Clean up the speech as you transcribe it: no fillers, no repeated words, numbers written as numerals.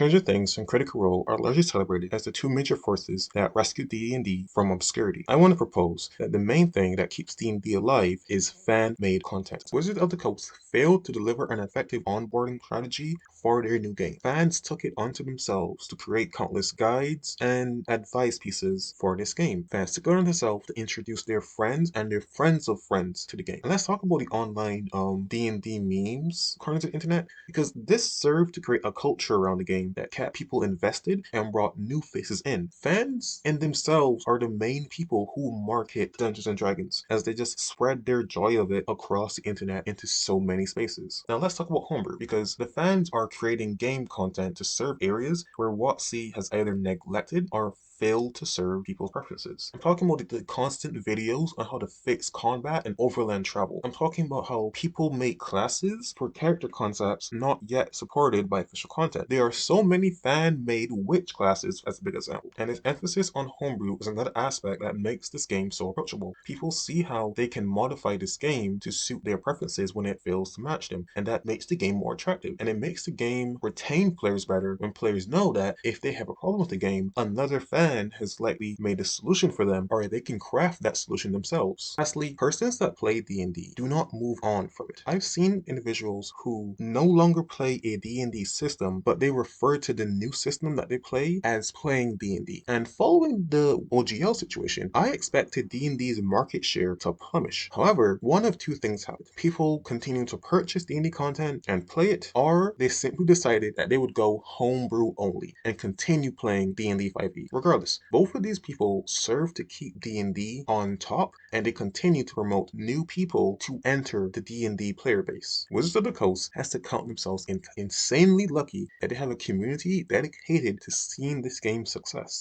Stranger Things and Critical Role are largely celebrated as the two major forces that rescued D&D from obscurity. I want to propose that the main thing that keeps D&D alive is fan-made content. Wizards of the Coast failed to deliver an effective onboarding strategy for their new game. Fans took it onto themselves to create countless guides and advice pieces for this game. Fans took it on themselves to introduce their friends and their friends of friends to the game. And let's talk about the online D&D memes according to the internet, because this served to create a culture around the game that kept people invested and brought new faces in. Fans in themselves are the main people who market Dungeons and Dragons, as they just spread their joy of it across the internet into so many spaces. Now let's talk about homebrew, because the fans are creating game content to serve areas where WotC has either neglected or failed to serve people's preferences. I'm talking about the constant videos on how to fix combat and overland travel. I'm talking about how people make classes for character concepts not yet supported by official content. There are so many fan-made witch classes as a big example, and its emphasis on homebrew is another aspect that makes this game so approachable. People see how they can modify this game to suit their preferences when it fails to match them, and that makes the game more attractive. And it makes the game retain players better when players know that if they have a problem with the game, another fan has likely made a solution for them, or they can craft that solution themselves. Lastly, persons that play D&D do not move on from it. I've seen individuals who no longer play a D&D system, but they refer to the new system that they play as playing D&D. And following the OGL situation, I expected D&D's market share to plummet. However, one of two things happened. People continue to purchase D&D content and play it, or they simply decided that they would go homebrew only and continue playing D&D 5e. Regardless, both of these people serve to keep D&D on top, and they continue to promote new people to enter the D&D player base. Wizards of the Coast has to count themselves insanely lucky that they have a community dedicated to seeing this game's success.